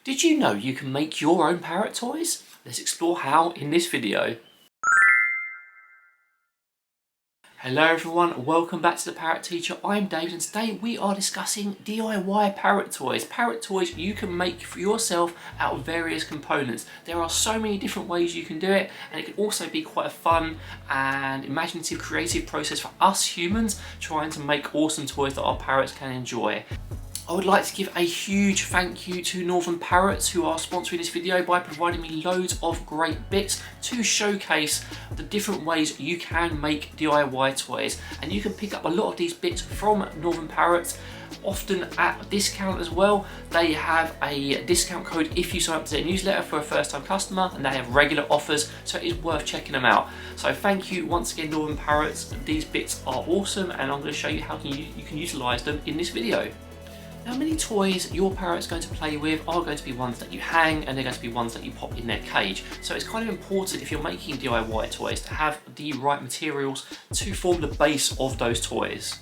Did you know you can make your own parrot toys? Let's explore how in this video. Hello everyone, welcome back to the Parrot Teacher. I'm David and today we are discussing DIY parrot toys. Parrot toys you can make for yourself out of various components. There are so many different ways you can do it, and it can also be quite a fun and imaginative, creative process for us humans trying to make awesome toys that our parrots can enjoy. I would like to give a huge thank you to Northern Parrots who are sponsoring this video by providing me loads of great bits to showcase the different ways you can make DIY toys, and you can pick up a lot of these bits from Northern Parrots, often at a discount as well. They have a discount code if you sign up to their newsletter for a first time customer, and they have regular offers, so it is worth checking them out. So thank you once again Northern Parrots, these bits are awesome and I'm going to show you how you can utilise them in this video. Now, many toys your parrot's going to play with are going to be ones that you hang, and they're going to be ones that you pop in their cage. So it's kind of important if you're making DIY toys to have the right materials to form the base of those toys.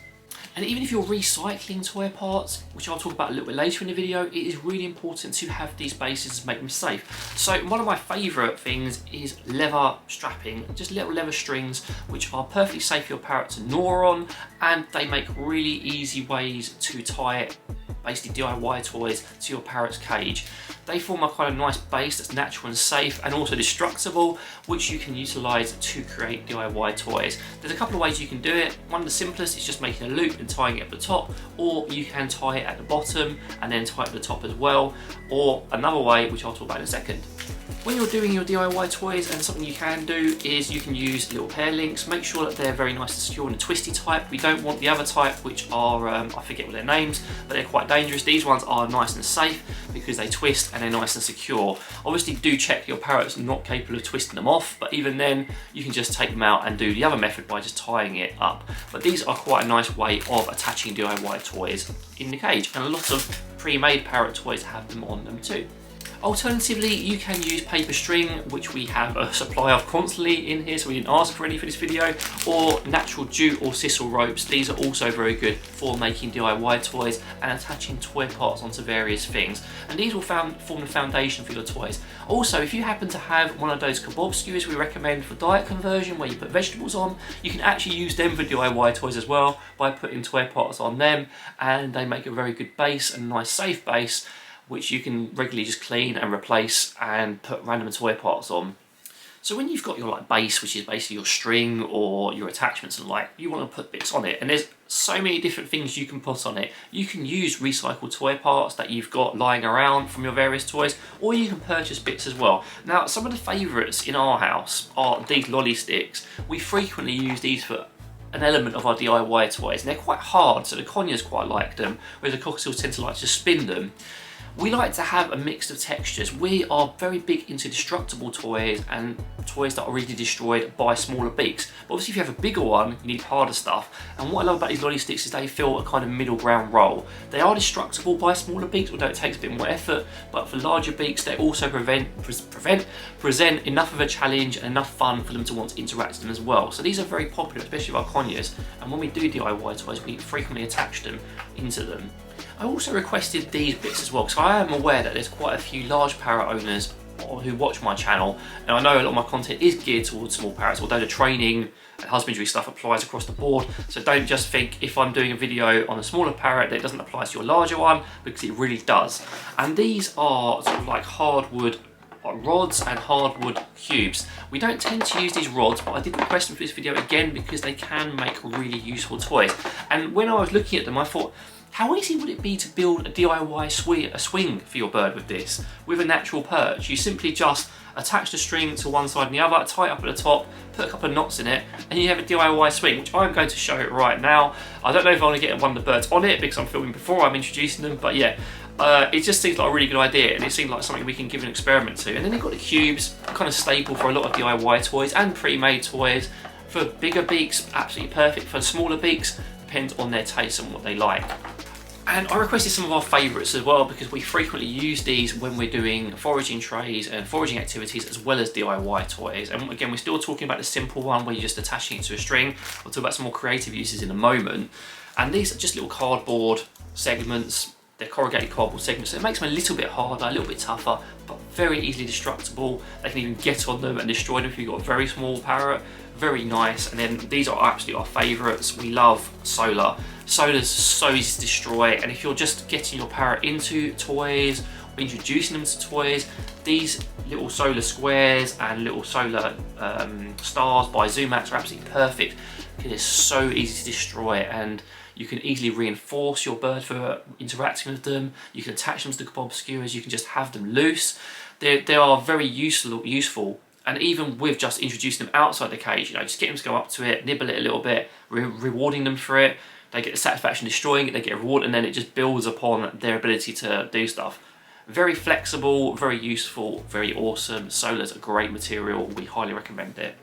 And even if you're recycling toy parts, which I'll talk about a little bit later in the video, it is really important to have these bases to make them safe. So one of my favourite things is leather strapping, just little leather strings which are perfectly safe for your parrot to gnaw on, and they make really easy ways to tie basically DIY toys to your parrot's cage. They form a kind of nice base that's natural and safe and also destructible, which you can utilise to create DIY toys. There's a couple of ways you can do it. One of the simplest is just making a loop and tying it at the top, or you can tie it at the bottom and then tie it at the top as well, or another way which I'll talk about in a second. When you're doing your DIY toys, and something you can do is you can use little hair links. Make sure that they're very nice and secure in the twisty type. We don't want the other type, which are, I forget what their names, but they're quite dangerous. These ones are nice and safe because they twist and they're nice and secure. Obviously do check your parrot's not capable of twisting them off, but even then you can just take them out and do the other method by just tying it up. But these are quite a nice way of attaching DIY toys in the cage, and a lot of pre-made parrot toys have them on them too. Alternatively, you can use paper string, which we have a supply of constantly in here, so we didn't ask for any for this video, or natural jute or sisal ropes. These are also very good for making DIY toys and attaching toy parts onto various things. And these will form the foundation for your toys. Also, if you happen to have one of those kebab skewers we recommend for diet conversion, where you put vegetables on, you can actually use them for DIY toys as well by putting toy parts on them, and they make a very good base and a nice safe base, which you can regularly just clean and replace and put random toy parts on. So when you've got your base, which is basically your string or your attachments and you want to put bits on it, and there's so many different things you can put on it. You can use recycled toy parts that you've got lying around from your various toys, or you can purchase bits as well. Now, some of the favourites in our house are these lolly sticks. We frequently use these for an element of our DIY toys, and they're quite hard, so the conures quite like them, whereas the cockatiels tend to like to spin them. We like to have a mix of textures. We are very big into destructible toys and toys that are really destroyed by smaller beaks. But obviously if you have a bigger one, you need harder stuff. And what I love about these lolly sticks is they fill a kind of middle ground role. They are destructible by smaller beaks, although it takes a bit more effort, but for larger beaks they also present enough of a challenge and enough fun for them to want to interact with them as well. So these are very popular, especially with our conures, and when we do DIY toys we frequently attach them into them. I also requested these bits as well, because I am aware that there's quite a few large parrot owners who watch my channel, and I know a lot of my content is geared towards small parrots, although the training and husbandry stuff applies across the board. So don't just think if I'm doing a video on a smaller parrot that it doesn't apply to your larger one, because it really does. And these are sort of like hardwood rods and hardwood cubes. We don't tend to use these rods, but I did request them for this video again because they can make really useful toys. And when I was looking at them, I thought, how easy would it be to build a DIY swing for your bird with this, with a natural perch? You simply just attach the string to one side and the other, tie it up at the top, put a couple of knots in it, and you have a DIY swing, which I'm going to show it right now. I don't know if I want to get one of the birds on it because I'm filming before I'm introducing them, but yeah, it just seems like a really good idea, and it seems like something we can give an experiment to. And then they've got the cubes, kind of staple for a lot of DIY toys and pre-made toys. For bigger beaks, absolutely perfect. For smaller beaks, depends on their taste and what they like. And I requested some of our favourites as well, because we frequently use these when we're doing foraging trays and foraging activities as well as DIY toys. And again, we're still talking about the simple one where you're just attaching it to a string. We'll talk about some more creative uses in a moment. And these are just little cardboard segments, they're corrugated cardboard segments, so it makes them a little bit harder, a little bit tougher, but very easily destructible. They can even get on them and destroy them if you've got a very small parrot. Very nice. And then these are absolutely our favourites. We love solar. Solar's so easy to destroy, and if you're just getting your parrot into toys or introducing them to toys, these little solar squares and little solar stars by Zoomax are absolutely perfect because it's so easy to destroy, and you can easily reinforce your bird for interacting with them. You can attach them to the bob skewers. You can just have them loose. They are very useful. And even with just introducing them outside the cage, you know, just get them to go up to it, nibble it a little bit, rewarding them for it. They get the satisfaction destroying it, they get a reward, and then it just builds upon their ability to do stuff. Very flexible, very useful, very awesome. Solar's a great material. We highly recommend it.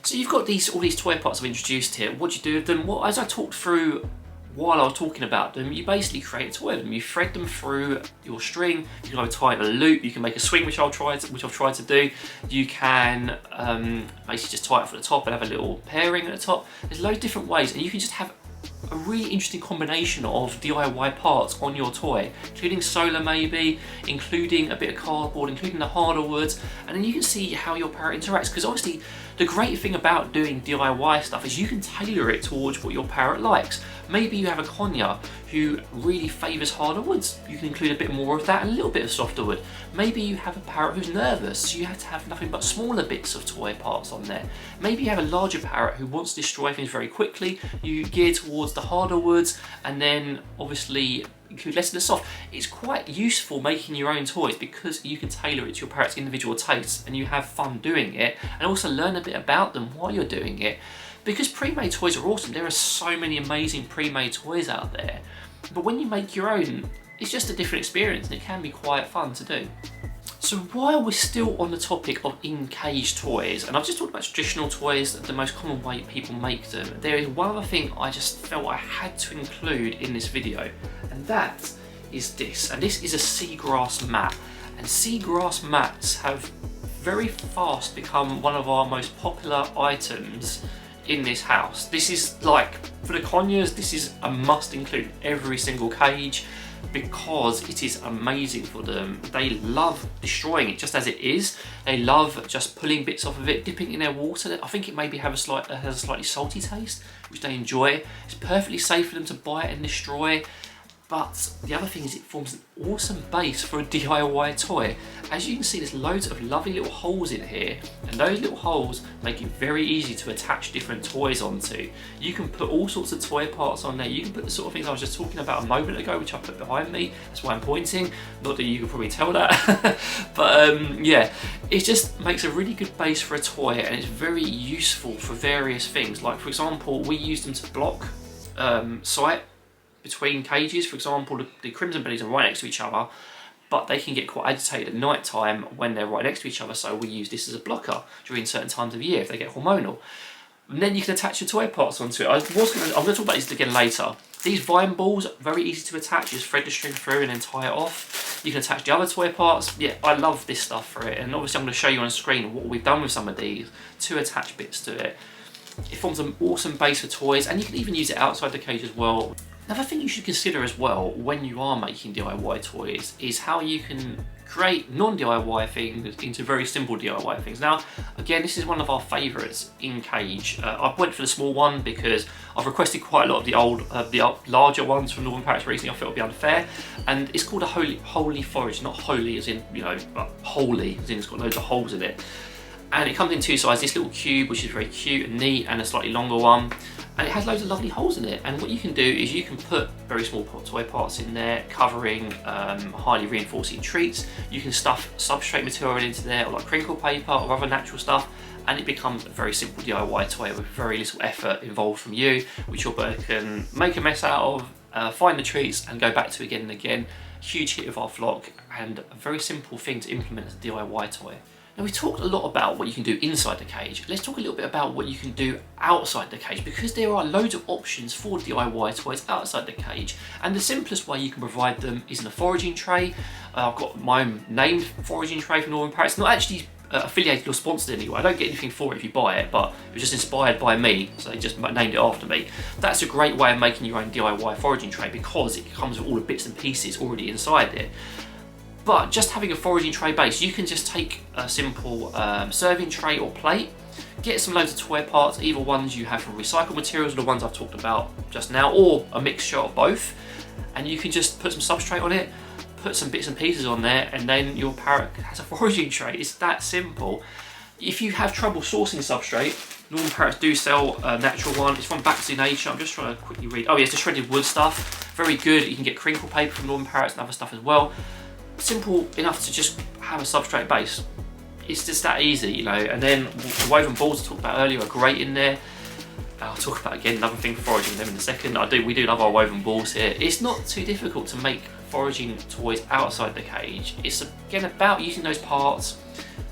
So you've got all these toy pots I've introduced here. What do you do with them? Well, as I talked through while I was talking about them, you basically create a toy with them. You thread them through your string. You can either tie it in a loop. You can make a swing, which I've tried to do. You can basically just tie it for the top and have a little pairing at the top. There's loads of different ways, and you can just have a really interesting combination of DIY parts on your toy, including solar maybe, including a bit of cardboard, including the harder woods, and then you can see how your parrot interacts, because obviously the great thing about doing DIY stuff is you can tailor it towards what your parrot likes. Maybe you have a conure who really favours harder woods. You can include a bit more of that and a little bit of softer wood. Maybe you have a parrot who's nervous, so you have to have nothing but smaller bits of toy parts on there. Maybe you have a larger parrot who wants to destroy things very quickly. You gear towards the harder woods, and then obviously include less of the soft. It's quite useful making your own toys because you can tailor it to your parrot's individual tastes, and you have fun doing it, and also learn a bit about them while you're doing it. Because pre-made toys are awesome. There are so many amazing pre-made toys out there, but when you make your own, it's just a different experience, and it can be quite fun to do. So while we're still on the topic of in-cage toys, and I've just talked about traditional toys, the most common way people make them, there is one other thing I just felt I had to include in this video, and that is this. And this is a seagrass mat. And seagrass mats have very fast become one of our most popular items in this house. This is like, for the conures, this is a must include in every single cage, because it is amazing for them. They love destroying it just as it is. They love just pulling bits off of it, dipping it in their water. I think it maybe has a slightly salty taste, which they enjoy. It's perfectly safe for them to bite and destroy. But the other thing is it forms an awesome base for a DIY toy. As you can see, there's loads of lovely little holes in here, and those little holes make it very easy to attach different toys onto. You can put all sorts of toy parts on there. You can put the sort of things I was just talking about a moment ago, which I put behind me. That's why I'm pointing. Not that you can probably tell that. But yeah, it just makes a really good base for a toy, and it's very useful for various things. Like, for example, we use them to block sight between cages. For example, the crimson bellies are right next to each other, but they can get quite agitated at night time when they're right next to each other, so we use this as a blocker during certain times of year if they get hormonal. And then you can attach your toy parts onto it. I'm going to talk about this again later. These vine balls, very easy to attach. You just thread the string through and then tie it off. You can attach the other toy parts. Yeah, I love this stuff for it, and obviously I'm going to show you on screen what we've done with some of these to attach bits to it. It forms an awesome base for toys, and you can even use it outside the cage as well. Another thing you should consider as well when you are making DIY toys is how you can create non-DIY things into very simple DIY things. Now, again, this is one of our favourites in cage. I went for the small one because I've requested quite a lot of the larger ones from Northern Parrots recently. I felt it would be unfair, and it's called a holy forage, not holy as in, you know, but holy as in it's got loads of holes in it. And it comes in two sizes, this little cube, which is very cute and neat, and a slightly longer one. And it has loads of lovely holes in it. And what you can do is you can put very small toy parts in there, covering highly reinforcing treats. You can stuff substrate material into there, or like crinkle paper or other natural stuff, and it becomes a very simple DIY toy with very little effort involved from you, which your bird can make a mess out of, find the treats and go back to again and again. Huge hit of our flock, and a very simple thing to implement as a DIY toy. Now, we've talked a lot about what you can do inside the cage. Let's talk a little bit about what you can do outside the cage, because there are loads of options for DIY toys outside the cage, and the simplest way you can provide them is in a foraging tray. I've got my own named foraging tray from Northern Parrots. It's not actually affiliated or sponsored anyway. I don't get anything for it if you buy it, but it was just inspired by me, so they just named it after me. That's a great way of making your own DIY foraging tray because it comes with all the bits and pieces already inside it. But just having a foraging tray base, you can just take a simple serving tray or plate, get some loads of toy parts, either ones you have from recycled materials or the ones I've talked about just now, or a mixture of both, and you can just put some substrate on it, put some bits and pieces on there, and then your parrot has a foraging tray. It's that simple. If you have trouble sourcing substrate, Northern Parrots do sell a natural one. It's from Back to Nature. I'm just trying to quickly read. Oh yeah, it's the shredded wood stuff. Very good. You can get crinkle paper from Northern Parrots and other stuff as well. Simple enough to just have a substrate base. It's just that easy, you know. And then the woven balls I talked about earlier are great in there. I'll talk about again another thing for foraging them in a second. We do love our woven balls here. It's not too difficult to make foraging toys outside the cage. It's again about using those parts,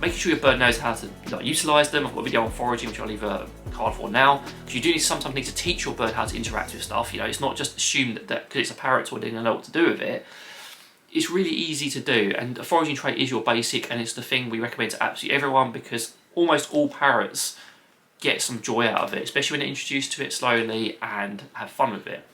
making sure your bird knows how to utilise them. I've got a video on foraging which I'll leave a card for now, because you do sometimes need to teach your bird how to interact with stuff. You know, it's not just assume that because it's a parrot toy they're going to know what to do with it. It's really easy to do, and a foraging tray is your basic, and it's the thing we recommend to absolutely everyone because almost all parrots get some joy out of it, especially when they're introduced to it slowly and have fun with it.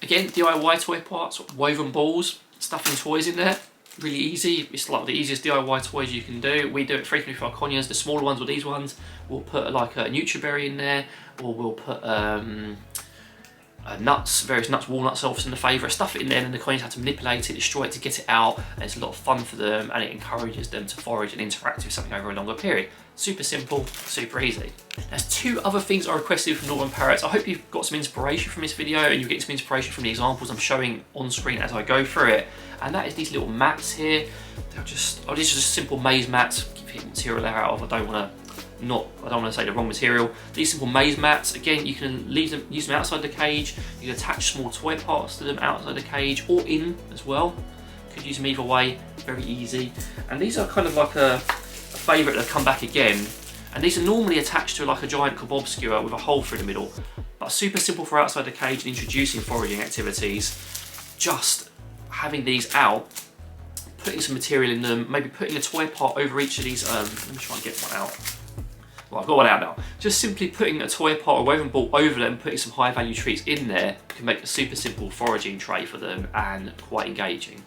Again, DIY toy parts, woven balls, stuffing toys in there, really easy. It's like the easiest DIY toys you can do. We do it frequently for our conures. The smaller ones or these ones, we'll put like a Nutriberry in there, or we'll put nuts, various nuts, walnuts, often the favourite, stuff it in there, and the conures have to manipulate it, destroy it to get it out, and it's a lot of fun for them, and it encourages them to forage and interact with something over a longer period. Super simple, super easy. There's two other things I requested from Northern Parrots. I hope you've got some inspiration from this video and you're getting some inspiration from the examples I'm showing on screen as I go through it. And that is these little mats here. They're just, these are just simple maze mats. Keep the material they're out of. I don't want to say the wrong material. These simple maze mats, again, you can use them outside the cage. You can attach small toy parts to them outside the cage or in as well. Could use them either way, very easy. And these are kind of like a favourite that come back again, and these are normally attached to like a giant kebab skewer with a hole through the middle, but super simple for outside the cage and introducing foraging activities. Just having these out, putting some material in them, maybe putting a toy part over each of these, let me try and get one out. Well, I've got one out now. Just simply putting a toy part or woven ball over them, putting some high value treats in there can make a super simple foraging tray for them and quite engaging.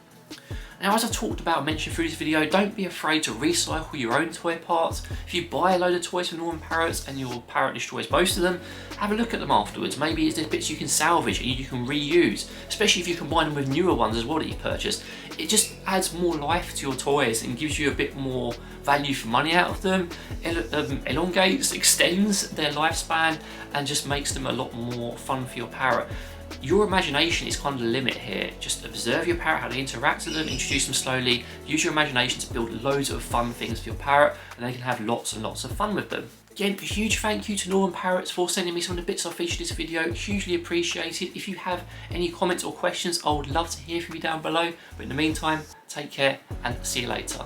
Now, as I've talked about and mentioned through this video, don't be afraid to recycle your own toy parts. If you buy a load of toys from Northern Parrots and your parrot destroys most of them, have a look at them afterwards. Maybe there's bits you can salvage and you can reuse, especially if you combine them with newer ones as well that you've purchased. It just adds more life to your toys and gives you a bit more value for money out of them, elongates, extends their lifespan, and just makes them a lot more fun for your parrot. Your imagination is kind of the limit here. Just observe your parrot, how they interact with them, introduce them slowly, use your imagination to build loads of fun things for your parrot, and they can have lots and lots of fun with them. Again, a huge thank you to Northern Parrots for sending me some of the bits I featured in this video. Hugely appreciated. If you have any comments or questions, I would love to hear from you down below. But in the meantime, take care and see you later.